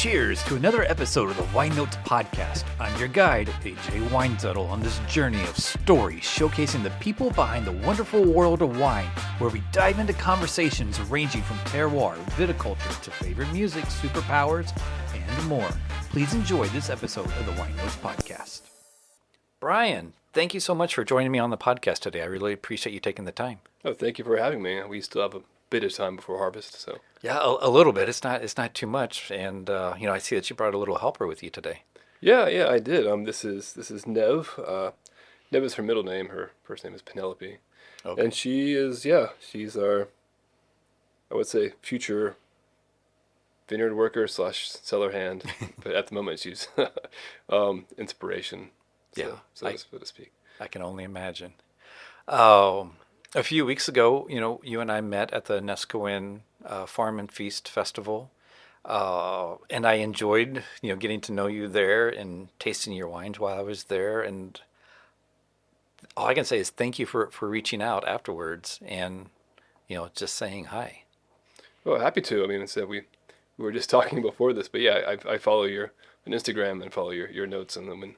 cheers to another episode of the Wine Notes Podcast. I'm your guide, AJ Winezettel, on this journey of stories showcasing the people behind the wonderful world of wine, where we dive into conversations ranging from terroir, viticulture, to favorite music, superpowers, and more. Please enjoy this episode of the Wine Notes Podcast. Bryan, thank you so much for joining me on the podcast today. I really appreciate you taking the time. Oh, thank you for having me. We still have a bit of time before harvest, so. Yeah, a little bit. It's not too much, and I see that you brought a little helper with you today. Yeah, I did. This is Nev. Nev is her middle name. Her first name is Penelope, Okay. and she's our, I would say, future vineyard worker / cellar hand, but at the moment she's inspiration. So to speak. I can only imagine. A few weeks ago, you and I met at the Nescoin Farm and Feast Festival, and I enjoyed, getting to know you there and tasting your wines while I was there. And all I can say is thank you for reaching out afterwards and, just saying hi. Well, happy to. I mean, we were just talking before this, but yeah, I follow your on Instagram and follow your notes, and then when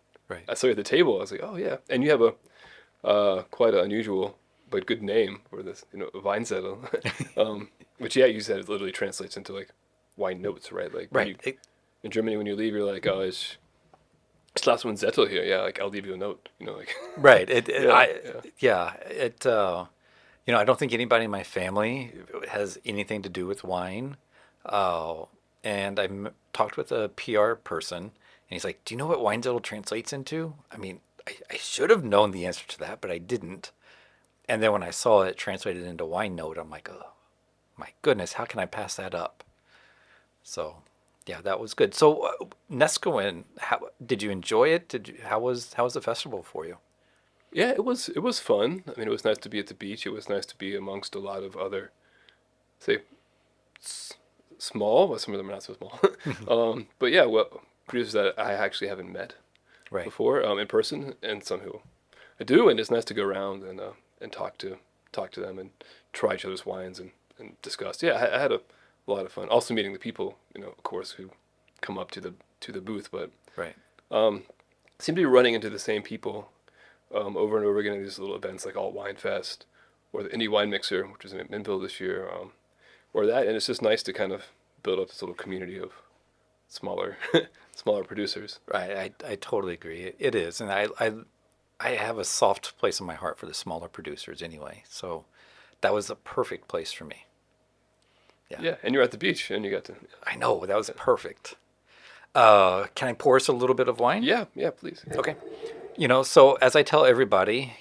I saw you at the table, I was like, oh yeah, and you have a quite an unusual but good name for this, Weinzettel. Which, you said it literally translates into like wine notes, right? Like in Germany, when you leave, you're like, oh, it's last one Zettel here. Yeah, like I'll leave you a note. Right. I don't think anybody in my family has anything to do with wine. And I talked with a PR person, and he's like, "Do you know what Weinzettel translates into?" I mean, I should have known the answer to that, but I didn't. And then when I saw it translated into wine note, I'm like, oh, my goodness, how can I pass that up? So, yeah, that was good. So, Nescoin, did you enjoy it? How was the festival for you? Yeah, it was fun. I mean, it was nice to be at the beach. It was nice to be amongst a lot of other, say, small, but some of them are not so small. But yeah, producers that I actually haven't met before in person, and some who I do, and it's nice to go around and talk to them and try each other's wines and discuss. Yeah, I had a lot of fun. Also meeting the people, of course, who come up to the booth, but seem to be running into the same people over and over again at these little events like Alt Wine Fest or the Indie Wine Mixer, which was in Minville this year, or that, and it's just nice to kind of build up this little community of smaller producers. Right, I totally agree. It is, and I have a soft place in my heart for the smaller producers anyway, so that was a perfect place for me. Yeah, and you're at the beach, and you got to... I know, that was perfect. Can I pour us a little bit of wine? Yeah, please. Okay. So as I tell everybody,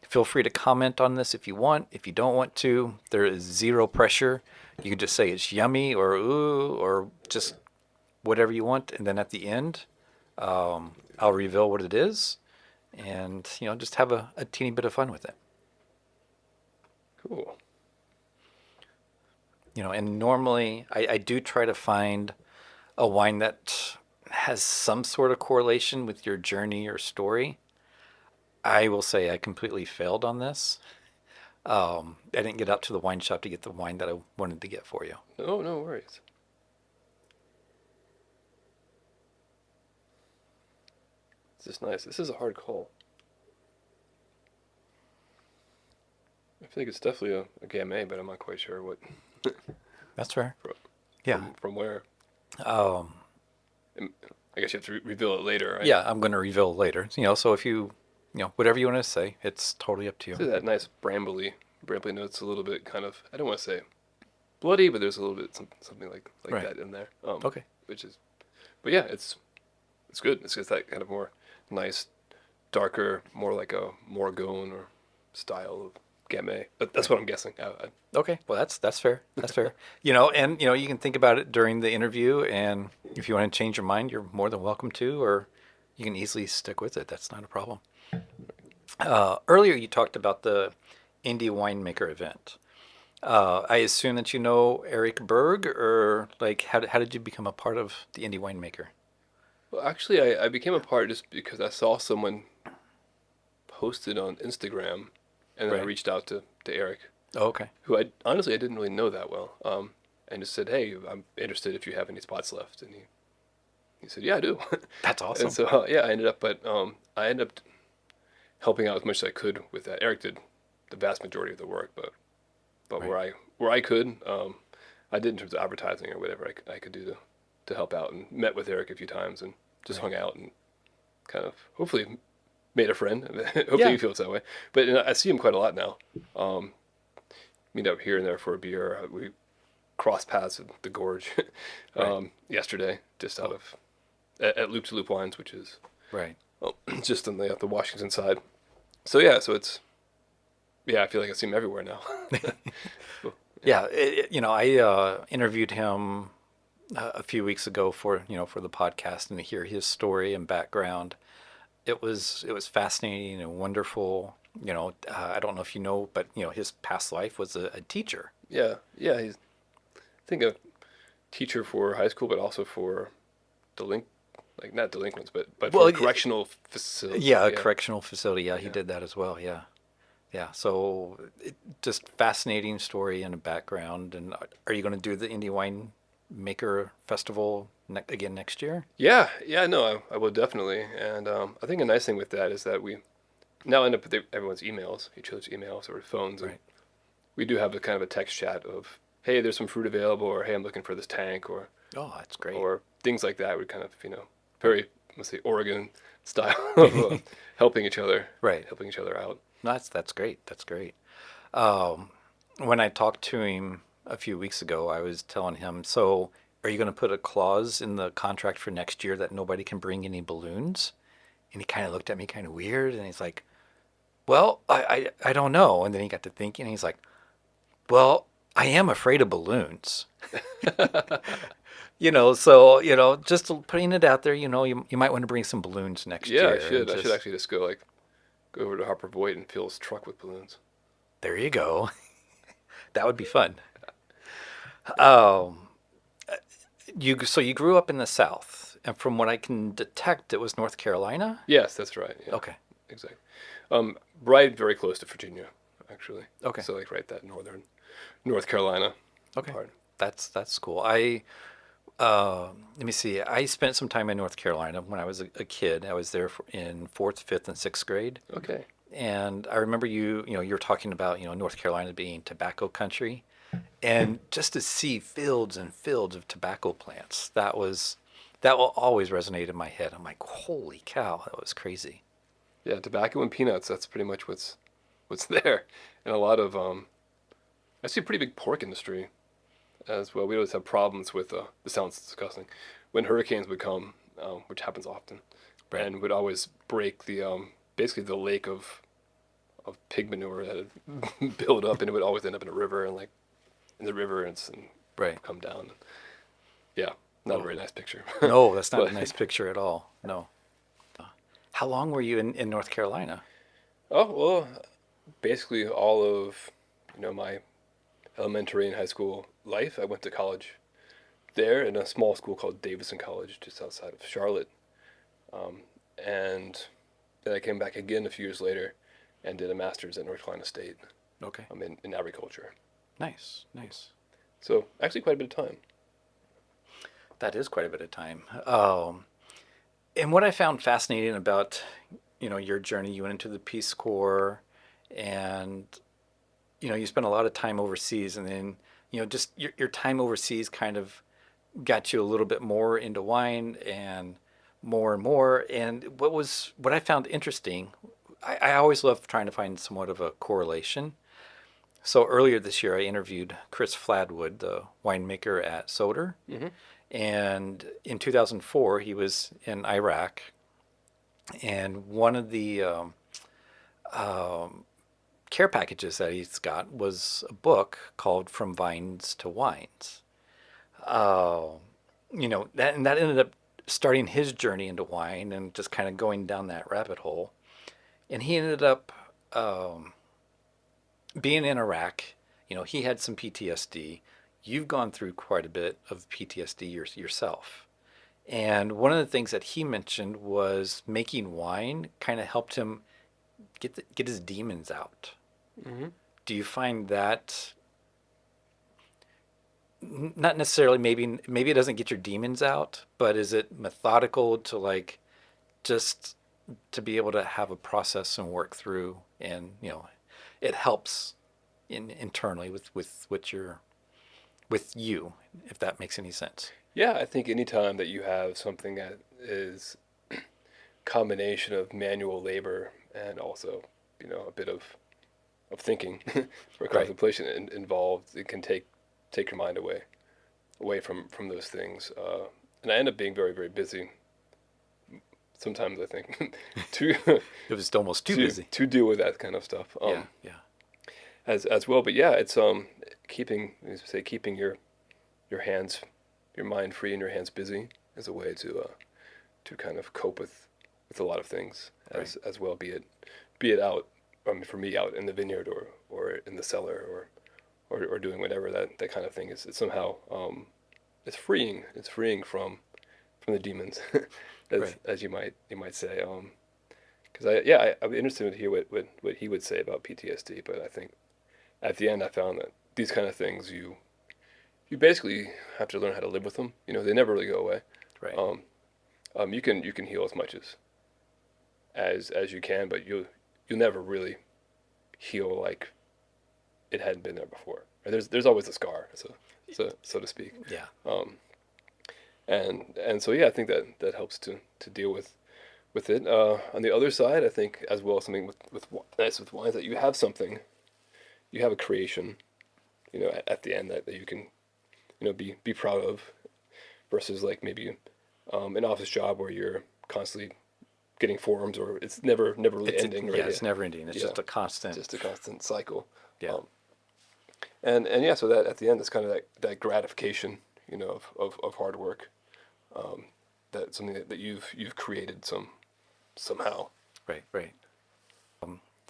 feel free to comment on this if you want. If you don't want to, there is zero pressure. You can just say it's yummy or ooh, or just whatever you want, and then at the end, I'll reveal what it is. And, just have a teeny bit of fun with it. Cool. And normally I do try to find a wine that has some sort of correlation with your journey or story. I will say I completely failed on this. I didn't get out to the wine shop to get the wine that I wanted to get for you. Oh, no worries. This is nice. This is a hard call. I think it's definitely a Gamay, but I'm not quite sure what. That's fair. From where? I guess you have to reveal it later, right? Yeah, I'm going to reveal it later. So if you, whatever you want to say, it's totally up to you. See that nice brambly notes, a little bit kind of, I don't want to say bloody, but there's a little bit something like that in there. Okay. But yeah, it's good. It's just that kind of more nice, darker, more like a Morgone or style of Gamay. That's what I'm guessing. Okay, well that's fair. That's fair. And you can think about it during the interview, and if you want to change your mind, you're more than welcome to, or you can easily stick with it. That's not a problem. Earlier you talked about the Indie Winemaker event. I assume that you know Eric Berg, or like how did you become a part of the Indie Winemaker? Well, actually, I became a part just because I saw someone posted on Instagram, and then I reached out to Eric. Oh, okay. Who I didn't really know that well. and just said, "Hey, I'm interested if you have any spots left." And he said, "Yeah, I do." That's And awesome. so I ended up helping out as much as I could with that. Eric did the vast majority of the work, but Right. where I could, I did in terms of advertising or whatever I could do to help out, and met with Eric a few times and just Right. hung out and kind of hopefully made a friend. Hopefully Yeah. he feels that way. But I see him quite a lot now. Um, Meet up here and there for a beer. We crossed paths at the Gorge Right. yesterday, just out Oh, of at Loop to Loop Wines, which is right. just on the Washington side. So yeah, so it's I feel like I see him everywhere now. Cool. Yeah. Yeah. I interviewed him a few weeks ago for for the podcast and to hear his story and background. It was fascinating and wonderful. I don't know if you know, but his past life was a teacher. Yeah. He's I think a teacher for high school, but also for delin like not delinquents, but for Well, a correctional facility. yeah, a Yeah, correctional facility. Yeah, he yeah. did that as well. Yeah, yeah. So just fascinating story and a background. And are you going to do the Indie Wine Maker Festival again next year? Yeah, no, I will definitely. And I think a nice thing with that is that we now end up with everyone's emails, each other's emails or phones, and Right. we do have a kind of a text chat of, hey, there's some fruit available, or hey, I'm looking for this tank, Oh, that's great. or things like that. We kind of, very, let's say, Oregon style of Right. helping each other out. No, that's great. That's great. Um, when I talked to him a few weeks ago, I was telling him, so are you going to put a clause in the contract for next year that nobody can bring any balloons? And he kind of looked at me kind of weird, and he's like, well, I don't know. And then he got to thinking, and he's like, well, I am afraid of balloons. So, just putting it out there, you might want to bring some balloons next Yeah, I year and should. I should just, actually just go over to Harper Voigt and fill his truck with balloons. there you go. That would be fun. Um, so you grew up in the South, and from what I can detect, it was North Carolina? Yes, that's right. Yeah, Okay. exactly. Right, very close to Virginia, actually. Okay. So like right that northern North Carolina Okay. part. That's cool. Let me see. I spent some time in North Carolina when I was a kid. I was there in fourth, fifth, and sixth grade. Okay. And I remember you're talking about, North Carolina being tobacco country. And just to see fields and fields of tobacco plants, that will always resonate in my head. I'm like, holy cow, that was crazy. Yeah, tobacco and peanuts. That's pretty much what's there, and a lot of I see a pretty big pork industry as well. We always have problems with this sounds disgusting when hurricanes would come, which happens often, Right. and would always break the basically the lake of pig manure that had built up, and it would always end up in a river and like in the river and Right. come down. Yeah, not a Oh, very nice picture. no, that's not a But nice picture at all. No. How long were you in North Carolina? oh well, basically all of my elementary and high school life. I went to college there in a small school called Davison College, just outside of Charlotte. And then I came back again a few years later and did a master's at North Carolina State Okay. in agriculture. Nice, nice. So actually quite a bit of time. That is quite a bit of time. And what I found fascinating about, your journey, you went into the Peace Corps and, you spent a lot of time overseas and then, just your time overseas kind of got you a little bit more into wine and more and more. And what I found interesting, I always love trying to find somewhat of a correlation. So earlier this year, I interviewed Chris Fladwood, the winemaker at Soder. Mm-hmm. And in 2004, he was in Iraq. And one of the um, care packages that he's got was a book called From Vines to Wines. Uh, that ended up starting his journey into wine and just kind of going down that rabbit hole. And he ended up being in Iraq. He had some PTSD. You've gone through quite a bit of PTSD yourself. And one of the things that he mentioned was making wine kind of helped him get his demons out. Mm-hmm. Do you find that not necessarily, maybe it doesn't get your demons out, but is it methodical to like just to be able to have a process and work through, and it helps internally with you, if that makes any sense. Yeah, I think anytime that you have something that is combination of manual labor and also, a bit of thinking or Right. contemplation involved, it can take your mind away from those things. And I end up being very, very busy sometimes, I think, to It was almost too to busy. to deal with that kind of stuff. Yeah, yeah. As well. But yeah, it's keeping, as we say, keeping your hands, your mind free and your hands busy is a way to kind of cope with a lot of things Right. as well. Be it out, I mean, for me, out in the vineyard or in the cellar or doing whatever that kind of thing is. It's somehow it's freeing. It's freeing from the demons, Right. as you might say. Because I'm interested to hear what he would say about PTSD. But I think at the end I found that these kind of things you basically have to learn how to live with them. They never really go away. Right. Um, you can heal as much as you can, but you'll never really heal like it hadn't been there before. Right? There's always a scar, so to speak. Yeah. Um, and so yeah, I think that helps to deal with it. On the other side, I think as well something nice with wine is that you have something, you have a creation, at the end that you can be proud of, versus like maybe an office job where you're constantly getting forms or it's never really ending, right? Yeah, it's never ending. It's Yeah, just a constant. just a constant cycle. Yeah. Um, and yeah, so that at the end it's kind of that gratification, of hard work. That's something that you've created somehow. Right. Right.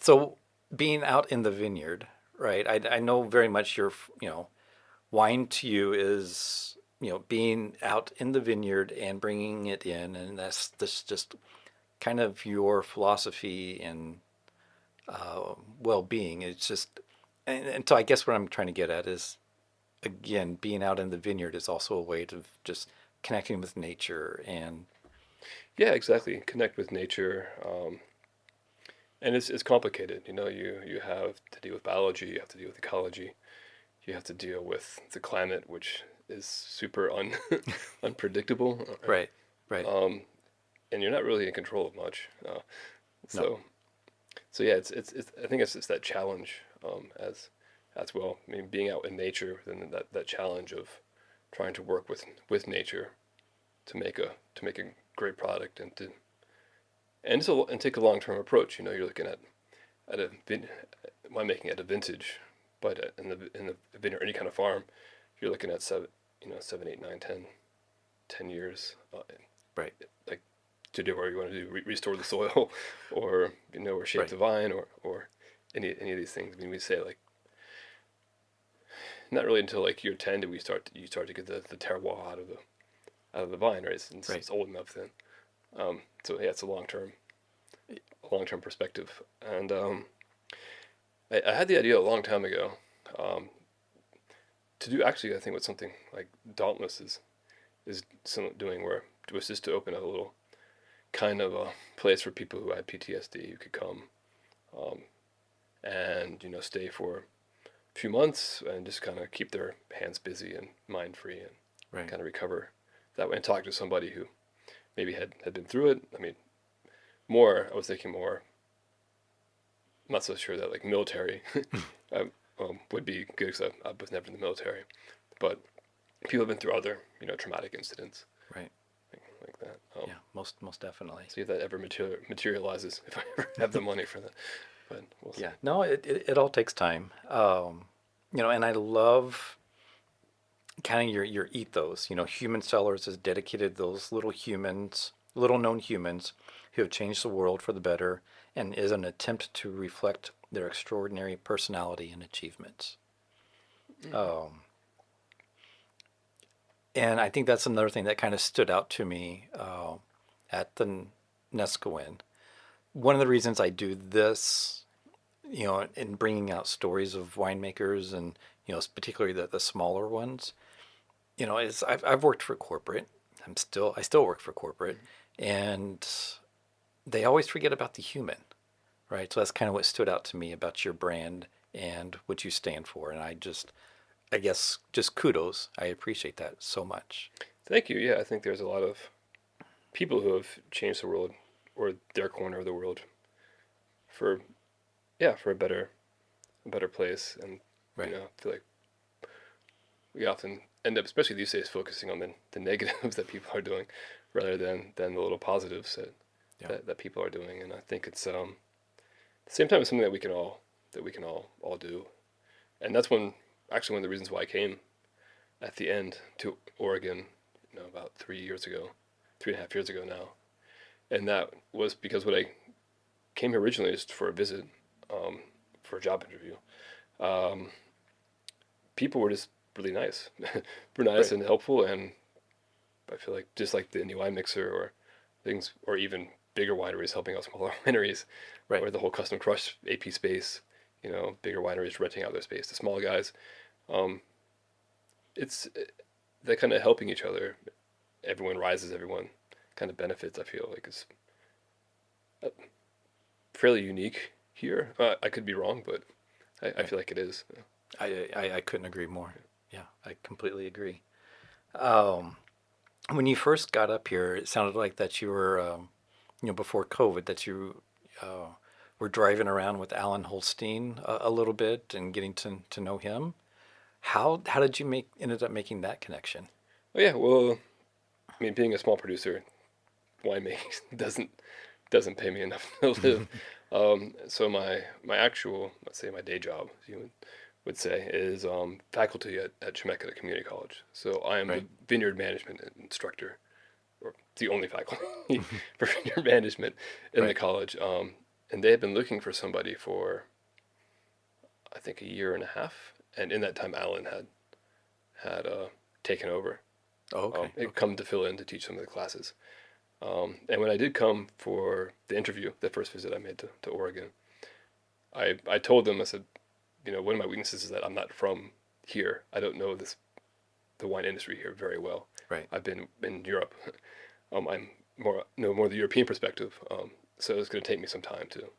So being out in the vineyard, right? I know very much wine to you is, being out in the vineyard and bringing it in, and that's just kind of your philosophy and well-being. It's just, and so I guess what I'm trying to get at is, again, being out in the vineyard is also a way to just connecting with nature and Yeah, exactly. Connect with nature. And it's complicated. You have to deal with biology, you have to deal with ecology, you have to deal with the climate, which is super unpredictable. right, right. And you're not really in control of much. No, So so yeah, it's I think it's that challenge, as well. I mean, being out in nature, then that challenge of trying to work with nature to make a great product and take a long term approach. You're looking at winemaking at a vintage, but in the vineyard, any kind of farm, you're looking at 7, 8, 9, 10 years, right, like to do whatever you want to do, restore the soil, or shape right, the vine, or any of these things. I mean, we say like not really until like year 10 do you start to get the terroir out of the vine, right? right. It's old enough then. So yeah, it's a long term perspective, and I had the idea a long time ago, um, to do actually I think what something like Dauntless is doing, where it was just to open up a little kind of a place for people who had PTSD who could come, um, and stay for a few months and just kind of keep their hands busy and mind free and Right. kind of recover that way and talk to somebody who maybe had been through it. I mean, I was thinking more. I'm not so sure that like military would be good because I was never in the military, but people have been through other traumatic incidents Right. like that. Yeah, most definitely. See if that ever materializes if I ever have the money for that, but we'll see. Yeah. No, it all takes time. And I love kind of your ethos. Human Cellars has dedicated those little known humans who have changed the world for the better, and is an attempt to reflect their extraordinary personality and achievements. Um, and I think that's another thing that kind of stood out to me at the Nesquin. One of the reasons I do this, in bringing out stories of winemakers and, particularly the smaller ones, I've worked for corporate. I still work for corporate, and they always forget about the human, right? So that's kind of what stood out to me about your brand and what you stand for. And I guess, just kudos. I appreciate that so much. Thank you. Yeah, I think there's a lot of people who have changed the world or their corner of the world for for a better place. And Right. I feel like we often end up, especially these days, focusing on the negatives that people are doing rather than the little positives Yeah. that people are doing. And I think it's at the same time it's something that we can all do. And that's one of the reasons why I came at the end to Oregon, about 3 years ago, 3.5 years ago now. And that was because when I came here originally just for a visit, for a job interview, um, people were just really nice, were nice Right. and helpful. And I feel like just like the indie wine mixer or things, or even bigger wineries helping out smaller wineries, Right. or the whole custom crush AP space, bigger wineries renting out their space to small guys. Um, it's They're kind of helping each other. Everyone rises, everyone kind of benefits. I feel like it's fairly unique here. I could be wrong, but I Right. feel like it is. I couldn't agree more. Yeah, I completely agree. Um, when you first got up here, it sounded like that you were, before COVID, that you uh, were driving around with Alan Holstein a little bit and getting to know him. How did you ended up making that connection? Oh yeah, well, I mean, being a small producer, winemaking doesn't pay me enough to live. So my actual, let's say my day job, as you would say, is faculty at Chemeketa Community College. So I am the Right. vineyard management instructor, or the only faculty for vineyard management in the Right. college. And they had been looking for somebody for I think a year and a half, and in that time, Alan had taken over. Oh, okay. Had Okay. come to fill in to teach some of the classes. And when I did come for the interview, the first visit I made to Oregon, I told them, I said, one of my weaknesses is that I'm not from here. I don't know the wine industry here very well. Right. I've been in Europe. I'm more the European perspective. So it's going to take me some time to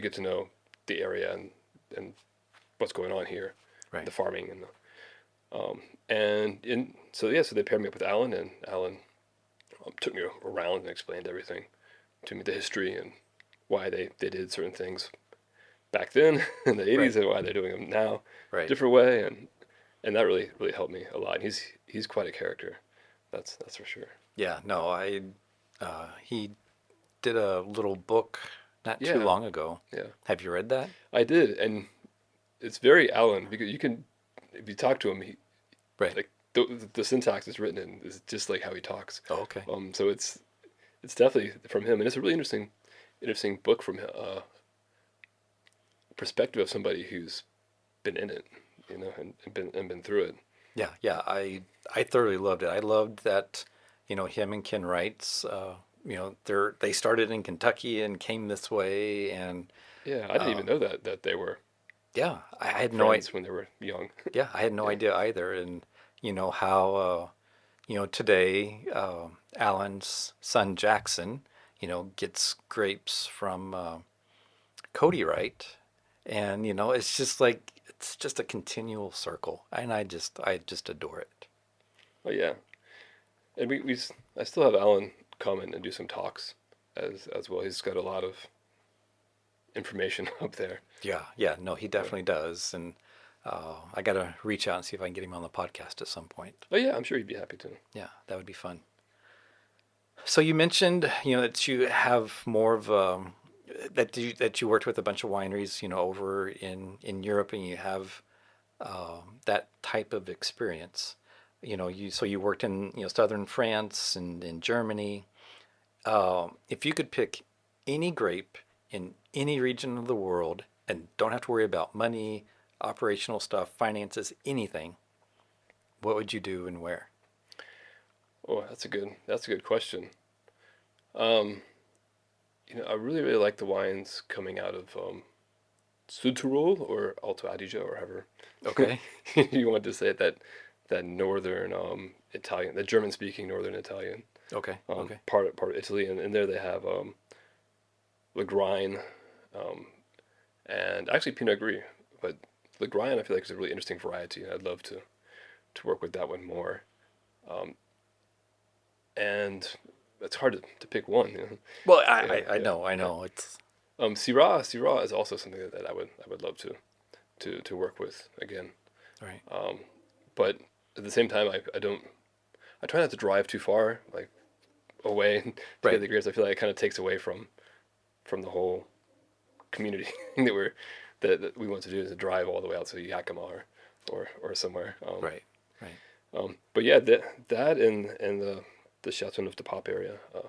get to know the area and what's going on here, Right. the farming so they paired me up with Alan, and Alan took me around and explained everything to me, the history and why they did certain things back then in the '80s Right. and why they're doing them now, Right. different way, and that really helped me a lot. And he's quite a character, that's for sure. Yeah. No, he did a little book not too Yeah, long ago. yeah, Have you read that? I did, and it's very Alan because you can if you talk to him, Right. like the syntax is written in is just like how he talks. Oh, okay. So it's definitely from him, and it's a really interesting book from perspective of somebody who's been in it, and been through it. Yeah. Yeah. I thoroughly loved it. I loved that, him and Ken Wrights, they started in Kentucky and came this way, and Yeah, I didn't uh, even know that they were yeah, I had no idea. friends when they were young. Yeah, I had no Yeah, idea either. And how today Alan's son Jackson, gets grapes from Cody Wright, and it's just a continual circle, and I just adore it. oh yeah, and I still have Alan come in and do some talks as well. He's got a lot of information up there. Yeah, yeah, no, he Yeah. definitely does, and I gotta reach out and see if I can get him on the podcast at some point. Oh yeah, I'm sure he'd be happy to. Yeah, that would be fun. So you mentioned, that you have more of that you worked with a bunch of wineries, over in Europe, and you have that type of experience. You worked in southern France and in Germany. If you could pick any grape in any region of the world and don't have to worry about money, operational stuff, finances, anything, what would you do and where? Oh, that's a good question. Um, I really like the wines coming out of Südtirol or Alto Adige or however Okay. you want to say it. that northern Italian, the German speaking northern Italian Okay. Okay. part of Italy, and there they have Lagrein, um, and actually Pinot Gris. But Lagrein I feel like is a really interesting variety. I'd love to work with that one more. Um, and it's hard to pick one. You know? Well, Yeah, I yeah, know, I yeah. know. It's Syrah is also something that I would love to work with again. right. Um, but at the same time, I try not to drive too far, like away to get Right. the grapes. I feel like it kind of takes away from the whole community thing that we want to do, is to drive all the way out to Yakima or somewhere. Right. Right. But yeah, that and the Chateau of the Pop area, I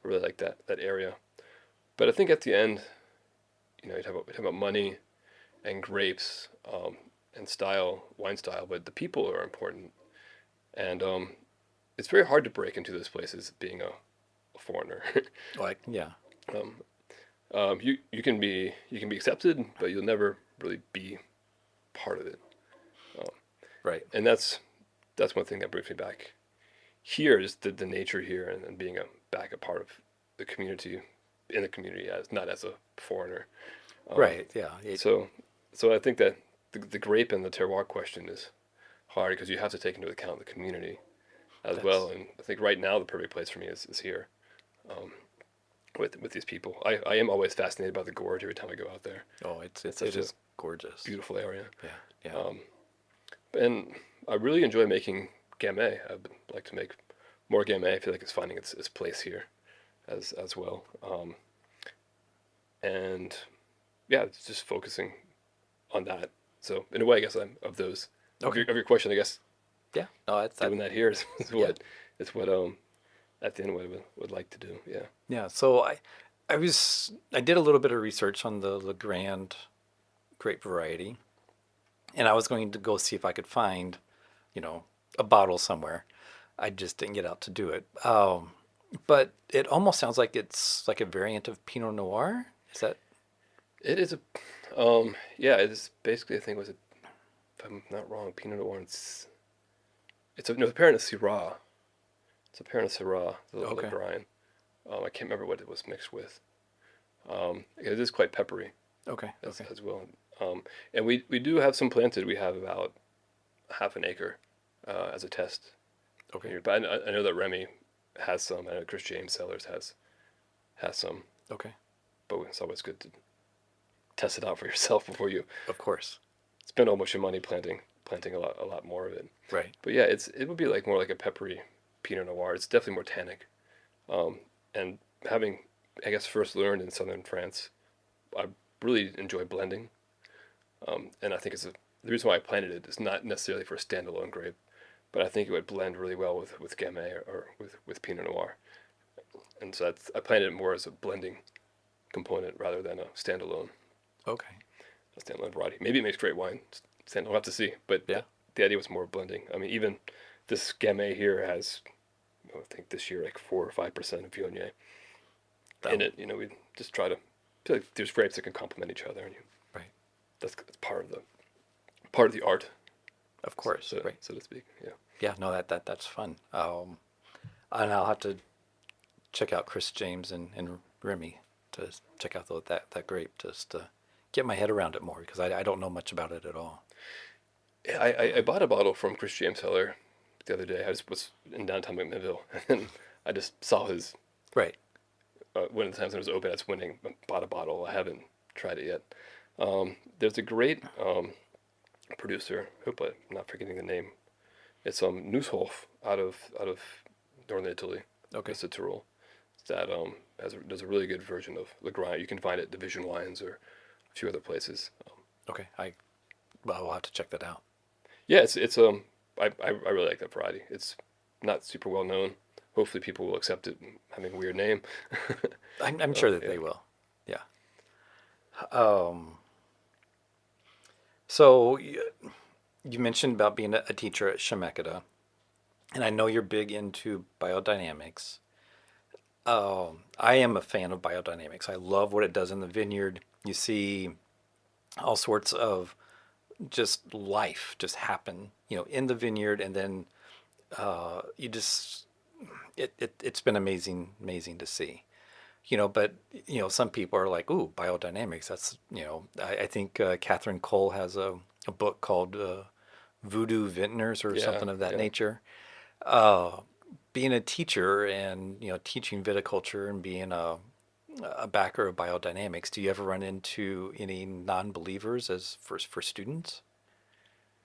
really like that area. But I think at the end, you talk about money and grapes, and style, wine style, but the people are important. And it's very hard to break into those places being a foreigner. Like, yeah. um, you can be accepted, but you'll never really be part of it. Um, Right. and that's one thing that brings me back here, is the nature here, and being back a part of the community, in the community, as not as a foreigner. Um, Right. Yeah. so so I think that the grape and the terroir question is hard, because you have to take into account the community as well. That's And I think right now the perfect place for me is here, um, with these people. I am always fascinated by the gorge every time I go out there. oh, It's it such a is gorgeous. beautiful area. Yeah. Yeah. Um, and I really enjoy making Gamay. I'd like to make more Gamay. I feel like it's finding its place here as well. And yeah, it's just focusing on that. So in a way, I guess I'm of those Okay. of your question. I guess Yeah. No, that's that. doing that here is Yeah. what at the end what I would like to do. Yeah. Yeah. So I did a little bit of research on the Legrand grape variety, and I was going to go see if I could find, you know, a bottle somewhere. I just didn't get out to do it. But it almost sounds like it's like a variant of Pinot Noir. Is that It is a yeah, it is basically, I think, was it, if I'm not wrong, Pinot Noir. It's a no, it's a parent of Syrah. It's a parent of Syrah, the okay? Brian. I can't remember what it was mixed with. It is quite peppery Okay. Okay. as well. And we do have some planted. We have about half an acre as a test Okay. here. But I know that Remy has some. I know Chris James Cellars has some. Okay. But it's always good to test it out for yourself before you Of course. spend all much your money planting a lot more of it. Right. But yeah, it would be like more like a peppery Pinot Noir. It's definitely more tannic. And having, I guess, first learned in southern France, I really enjoy blending. And I think the reason why I planted it is not necessarily for a standalone grape, but I think it would blend really well with Gamay or with Pinot Noir. And so I planted it more as a blending component rather than a Okay. standalone variety. Maybe it makes great wine. We'll have to see. But Yeah. the idea was more blending. I mean, even this Gamay here has, I think this year, like 4 or 5% of Viognier in it. We just try to feel like there's grapes that can complement each other, and Right. that's part of the art, Of course. Right. so to speak. Yeah. Yeah. No, that's fun. And I'll have to check out Chris James and Remy to check out that grape, just to get my head around it more, because I don't know much about it at all. Yeah, I bought a bottle from Chris James Cellar the other day. I just was in downtown McMinnville, and I just saw his Right. one of the times it was open. I just went and bought a bottle. I haven't tried it yet. There's a great producer. I hope I'm not forgetting the name. It's Nusshof out of northern Italy. Okay. It's the Tyrol. That does a really good version of Legrand. You can find it at Division Wines or a few other places. Okay. Well, I'll have to check that out. Yeah, it's I really like that variety. It's not super well known. Hopefully people will accept it, having a weird name. I'm sure that Yeah. they will. Yeah. So you mentioned about being a teacher at Shemeketa, and I know you're big into biodynamics. I am a fan of biodynamics. I love what it does in the vineyard. You see all sorts of just life just happen, in the vineyard, and then you just it's been amazing to see. But some people are like, "Ooh, biodynamics." That's I think Catherine Cole has a book called Voodoo Vintners or Yeah, something of that yeah. nature. Uh, Being a teacher and teaching viticulture and being a backer of biodynamics, do you ever run into any non-believers as for students?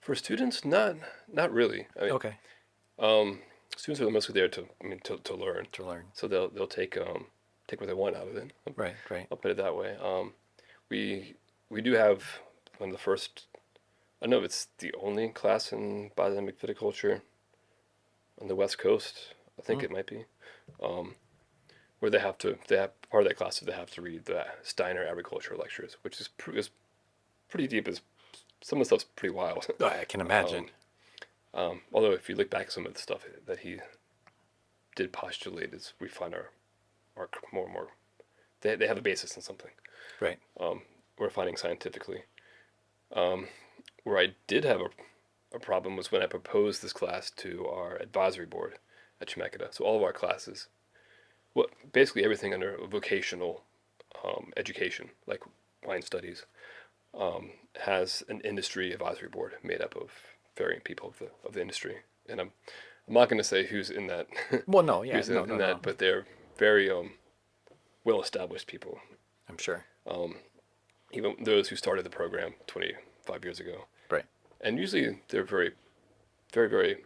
For students, not really. I mean, Okay, um, students are mostly there to learn, to learn. so they'll take what they want out of it. Right, right. I'll put it that way. We we do have one of the first. I don't know if it's the only class in biodynamic viticulture on the West Coast. I think Mm, it might be. Um, where they have part of that class is they have to read the Steiner agriculture lectures, which is pretty deep. Is some of the stuff's pretty wild. I can imagine. um, Although if you look back at some of the stuff that he did postulate, is we find our more and more they have a basis in something. Right. Um, we're finding scientifically. Um, where I did have a problem was when I proposed this class to our advisory board at Chemeketa. So all of our classes, well, basically everything under vocational education, like wine studies, has an industry advisory board made up of varying people of the industry. And I'm not going to say who's in that, Well, no, yeah, who's no, in no, that, no. but they're very well established people. I'm sure. Um, Even those who started the program 25 years ago. Right. And usually they're very, very, very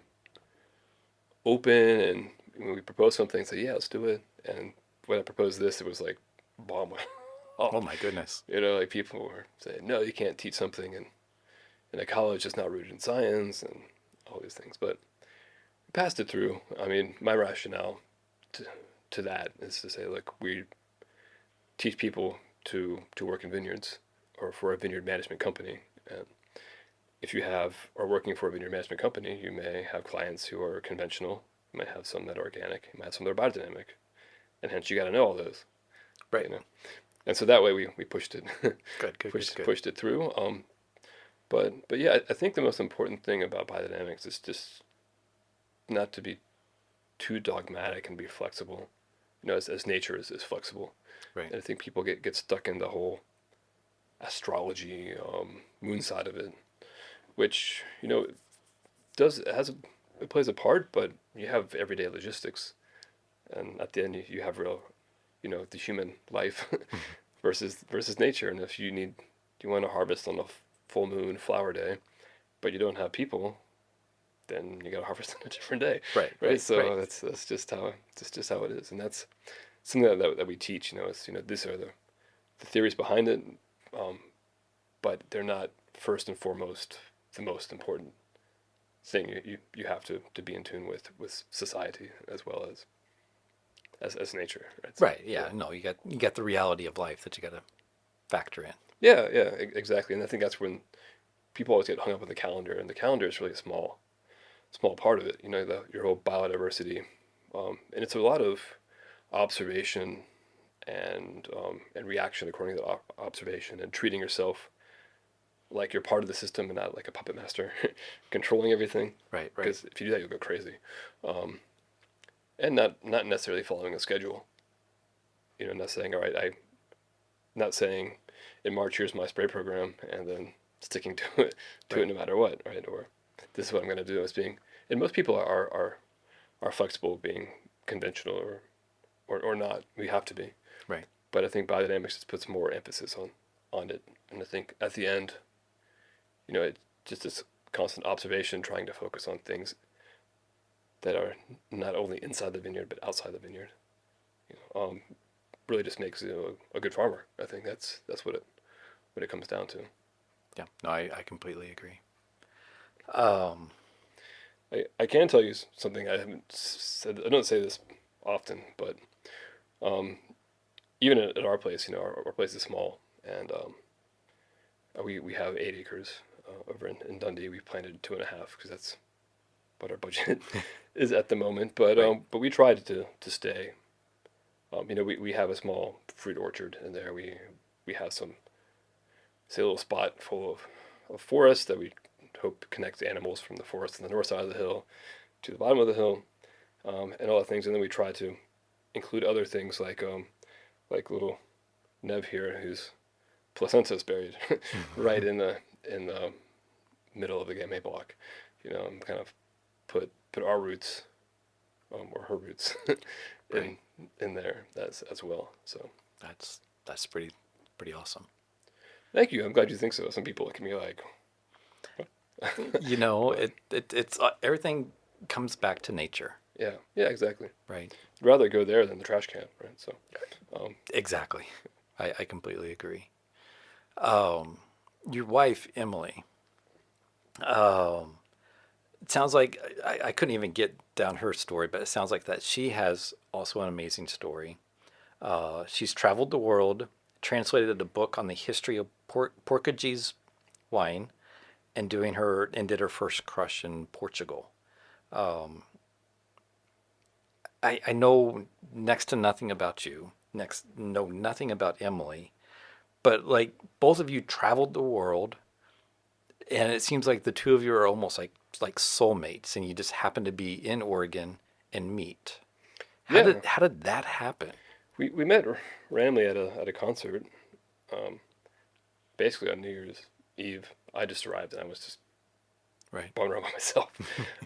open. And when we propose something, say, yeah, let's do it. And when I proposed this, it was like bomb went Oh off. my goodness. Like people were saying, no, you can't teach something in a college that's not rooted in science and all these things. But we passed it through. I mean, my rationale to, to that is to say, look, we teach people to work in vineyards or for a vineyard management company. And if you are working for a vineyard management company, you may have clients who are conventional. You might have some that are organic. You might have some that are biodynamic, and hence you got to know all those. Right. You know, and so that way we pushed it, Good, good, good, good. pushed it through. But yeah, I think the most important thing about biodynamics is just not to be too dogmatic and be flexible. As nature is flexible. Right. And I think people get stuck in the whole astrology, moon side of it, which it plays a part, but you have everyday logistics, and at the end you have real, the human life versus nature. And if you want to harvest on a full moon flower day, but you don't have people, then you got to harvest on a different day, Right. right? Right. So Right. that's just how it is, and that's something that we teach. These are the theories behind it, um, but they're not first and foremost the most important thing. You have to be in tune with society as well as nature, right? So, Right. Yeah. No, you got the reality of life that you got to factor in. yeah, exactly. And I think that's when people always get hung up on the calendar, and the calendar is really a small part of it. Your whole biodiversity, and it's a lot of observation and reaction according to the observation, and treating yourself like you're part of the system and not like a puppet master controlling everything. Right. Right. Because if you do that, you'll go crazy, and not necessarily following a schedule. Not saying, all right, not saying in March here's my spray program and then sticking to it Right. no matter what, right? Or this is what I'm going to do. And most people are flexible, being conventional or not. We have to be. Right. But I think biodynamics just puts more emphasis on it. And I think at the end, it's just this constant observation, trying to focus on things that are not only inside the vineyard but outside the vineyard. Really just makes you a good farmer. I think that's what it comes down to. Yeah. No, I completely agree. Um. I can tell you something I haven't said. I don't say this often, but um, even at our place, our place is small, and we have 8 acres over in Dundee. We planted 2.5 because that's what our budget is at the moment. But Right. but we tried to stay. We have a small fruit orchard in there. We have some, say, a little spot full a forest that we hope connects animals from the forest on the north side of the hill to the bottom of the hill, and all the things. And then we try to include other things like little Nev here, whose placenta is buried right in the middle of the game block. And kind of put our roots, or her roots, in Right. in there as well. So That's pretty awesome. thank you. I'm glad you think so. Some people can be like, but It's everything comes back to nature, yeah, exactly. right? I'd rather go there than the trash can, right? So, um, Exactly. I completely agree. Um, your wife, Emily, um, it sounds like I couldn't even get down her story, but it sounds like that she has also an amazing story. She's traveled the world, translated a book on the history of Portuguese wine, and did her first crush in Portugal. Um, I know next to nothing about you, know nothing about Emily, but like both of you traveled the world, and it seems like the two of you are almost like soulmates, and you just happen to be in Oregon and meet. yeah, How did that happen? we met randomly at a concert, um, basically on New Year's Eve. I just arrived and I was just Right. bumming around by myself.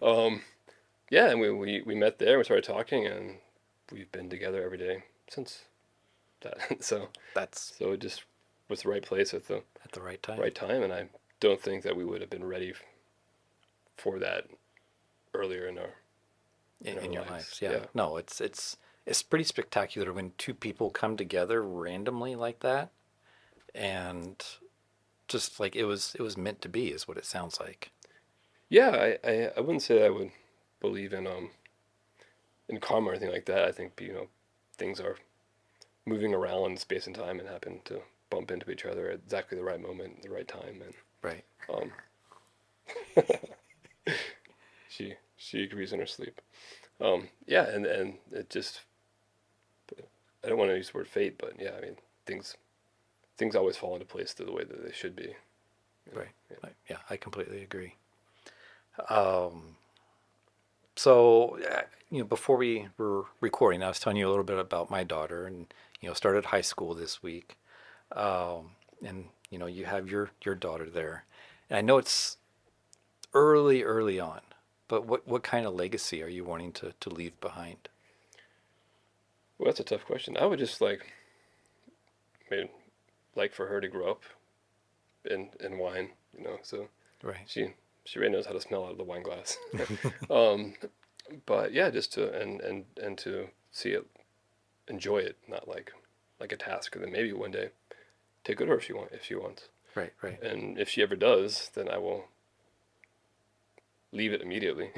um, yeah, and we met there. We started talking, and we've been together every day since that. so That's so it just was the right place at the at the right time right time, and I don't think that we would have been ready for that earlier in our in your lives. lives. Yeah. Yeah, No, it's pretty spectacular when two people come together randomly like that, and just like it was meant to be is what it sounds like. yeah. I wouldn't say I would believe in karma or anything like that. I think things are moving around in space and time and happen to bump into each other at exactly the right moment, the right time, and Right. um, she agrees in her sleep. Yeah, and it just, I don't want to use the word fate, but yeah, I mean things always fall into place to the way that they should be. Right. Yeah. Yeah, I completely agree. Um, so, before we were recording, I was telling you a little bit about my daughter, and started high school this week. And you have your daughter there, and I know it's early on, but what kind of legacy are you wanting to leave behind? Well, that's a tough question. I would just I mean, like for her to grow up in wine, so Right. she she really knows how to smell out of the wine glass. um, but yeah, just to and to see it, enjoy it, not like a task, and then maybe one day take it over if she wants. Right. Right. And if she ever does, then I will leave it immediately,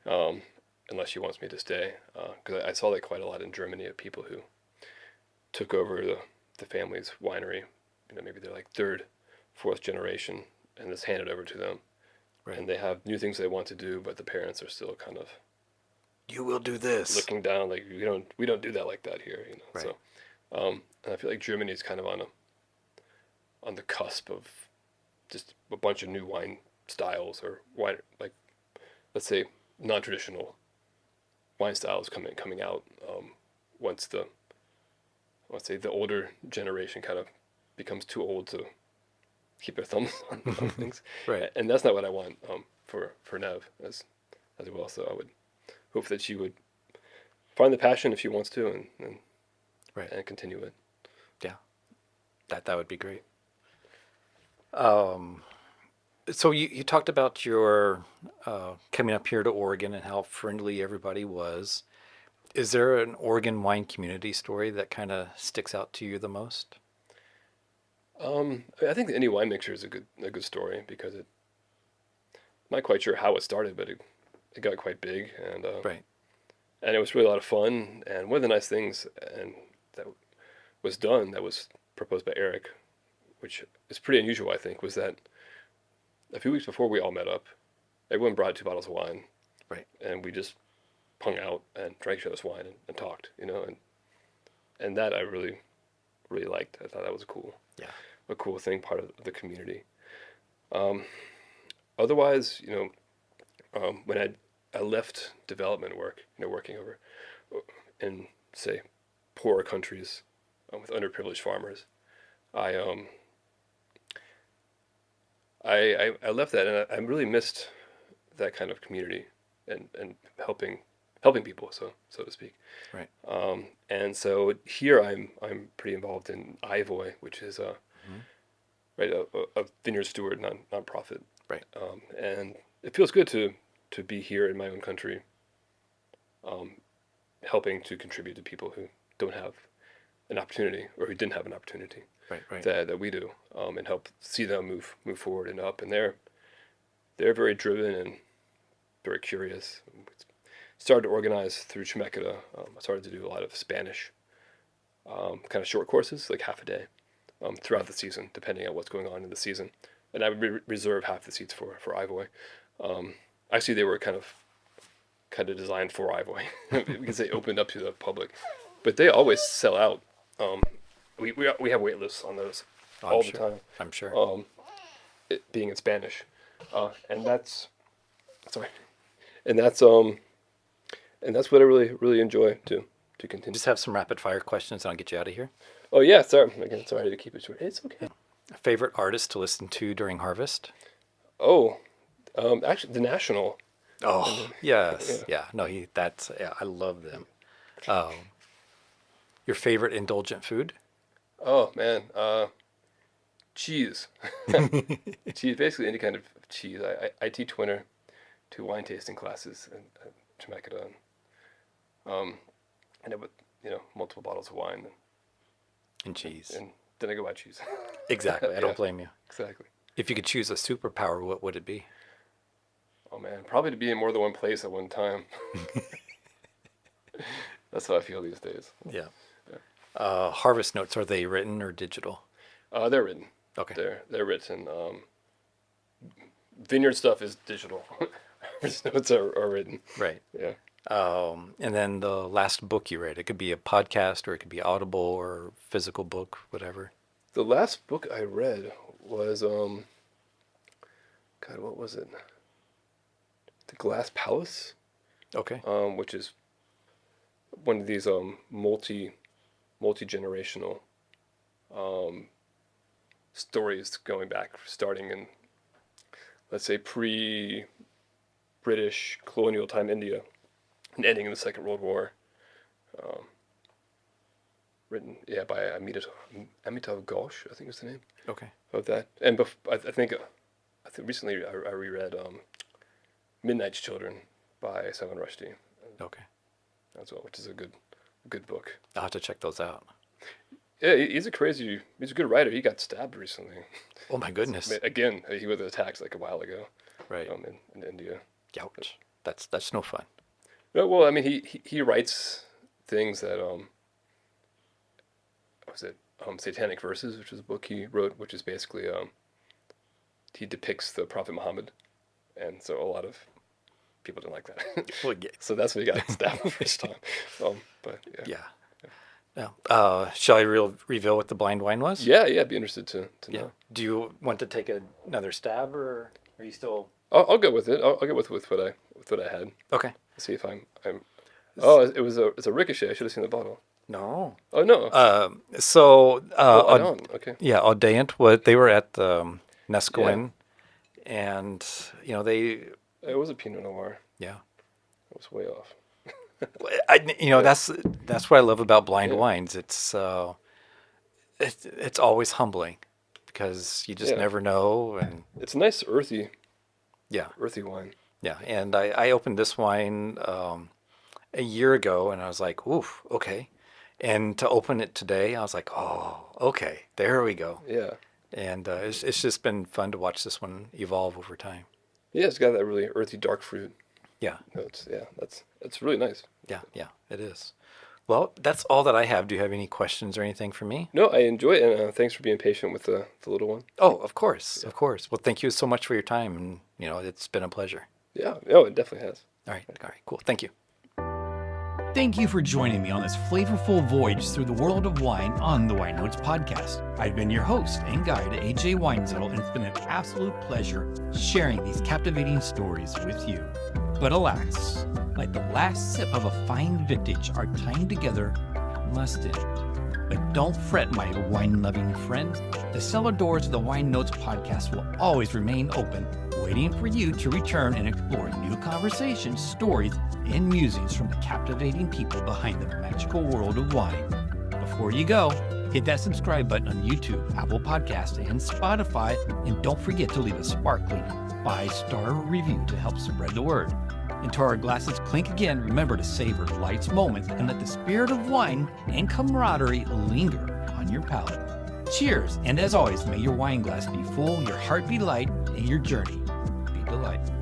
um, unless she wants me to stay. Because I saw that quite a lot in Germany of people who took over the family's winery. Maybe they're like third, fourth generation, and it's handed over to them. Right. And they have new things they want to do, but the parents are still kind of You will do this. looking down, like we don't do that like that here. Right. So, and I feel like Germany is kind of on the cusp of just a bunch of new wine styles or wine, like, let's say, non-traditional wine styles coming out, once let's say the older generation kind of becomes too old to keep their thumbs on things. Right. And that's not what I want, for Nev as well. So I would hope that she would find the passion if she wants to, and Right. and continue it. Yeah. That would be great. Um, so you talked about your coming up here to Oregon and how friendly everybody was. Is there an Oregon wine community story that kind of sticks out to you the most? I think the Indie Wine Mixer is a good story because I'm not quite sure how it started, but it got quite big, Right. and it was really a lot of fun. And one of the nice things and that was done, that was proposed by Eric, which is pretty unusual, I think, was that a few weeks before we all met up, everyone brought 2 bottles of wine, Right. and we just hung out and drank each other's wine and talked, and that I really, really liked. I thought that was Yeah. a cool thing, part of the community. Otherwise, when I left development work, working over in, say, poorer countries with underprivileged farmers, I I left that, and I really missed that kind of community and helping people, so to speak. Right. And so here I'm pretty involved in Ivoy, which is Hmm. right a vineyard steward nonprofit. Right. And it feels good to be here in my own country, um, helping to contribute to people who don't have an opportunity or who didn't have an opportunity Right. Right. that we do, and help see them move forward and up. And they're very driven and very curious. Started to organize through Chemeketa. I started to do a lot of Spanish, kind of short courses, like half a day, throughout the season, depending on what's going on in the season. And I would reserve half the seats for Ivoy. Actually, they were kind of designed for Ivoy because they opened up to the public, but they always sell out. We have wait lists on those all the time. I'm sure. It being in Spanish, and that's sorry, and that's what I really enjoy to continue. Just have some rapid fire questions and I'll get you out of here. Oh yeah, sorry again. Sorry to keep it short. It's okay. Favorite artist to listen to during harvest? Oh, actually, the National. Oh, yes. Yeah. No, yeah, I love them. Um, your favorite indulgent food? Oh man, cheese. Cheese, basically any kind of cheese. I teach winter 2 wine tasting classes in Chemeketa. And I with multiple bottles of wine And cheese. and then I go buy cheese. Exactly. I Yeah, don't blame you. exactly. If you could choose a superpower, what would it be? Oh man, probably to be in more than one place at one time. That's how I feel these days. Yeah. Yeah. Harvest notes, are they written or digital? They're written. Okay. They're written. Vineyard stuff is digital. Harvest notes are written. Right. Yeah. And then the last book you read, it could be a podcast or it could be Audible or physical book, whatever. The last book I read was God, what was it? The Glass Palace, Okay. which is one of these multi-generational stories going back, starting in, let's say, pre-British colonial time India and ending in the Second World War. Written, yeah, by Amitav Ghosh, I think is the name Okay. of that. And I think recently I reread Midnight's Children by Salman Rushdie Okay. as well, which is a good book. I'll have to check those out. Yeah, he's a good writer. He got stabbed recently. Oh my goodness. Again, he was attacked like a while ago. Right. In India. Ouch. That's no fun. No, well, I mean, he writes things that what was it? Satanic Verses, which is a book he wrote, which is basically he depicts the Prophet Muhammad, and so a lot of people didn't like that. Well, yeah. So that's what he got stabbed the first time. But yeah. Yeah. Shall I reveal what the blind wine was? Yeah, I'd be interested to Yeah. know. Do you want to take another stab, or are you still I'll go with it. I'll go with what I had. okay? See if I'm. Oh, it's a ricochet. I should have seen the bottle. No. Oh no. Audant, Okay. yeah, Audant. They were at the Nesquin, and they, It was a Pinot Noir. yeah. I was way off. That's what I love about blind Yeah. wines. It's always humbling because you just Yeah. never know, and It's a nice earthy yeah, wine. yeah. And I opened this wine a year ago, and I was like, oof, okay. And to open it today, I was like, oh, okay, there we go. Yeah. And it's just been fun to watch this one evolve over time. Yeah, it's got that really earthy dark fruit Yeah, notes. Yeah, it's really nice. yeah, it is. Well, that's all that I have. Do you have any questions or anything for me? No, I enjoy it, and thanks for being patient with the little one. Oh, of course, of course. Well, thank you so much for your time, and it's been a pleasure. Yeah, no, it definitely has. All right, cool. Thank you. Thank you for joining me on this flavorful voyage through the world of wine on the Wine Notes podcast. I've been your host and guide, AJ Weinzettel, and it's been an absolute pleasure sharing these captivating stories with you. But alas, like the last sip of a fine vintage, our time together must end. But don't fret, my wine-loving friend. The cellar doors of the Wine Notes podcast will always remain open, waiting for you to return and explore new conversations, stories, and musings from the captivating people behind the magical world of wine. Before you go, hit that subscribe button on YouTube, Apple Podcasts, and Spotify, and don't forget to leave a sparkling 5-star review to help spread the word. Until our glasses clink again, remember to savor life's moments and let the spirit of wine and camaraderie linger on your palate. Cheers, and as always, may your wine glass be full, your heart be light, and your journey be delightful.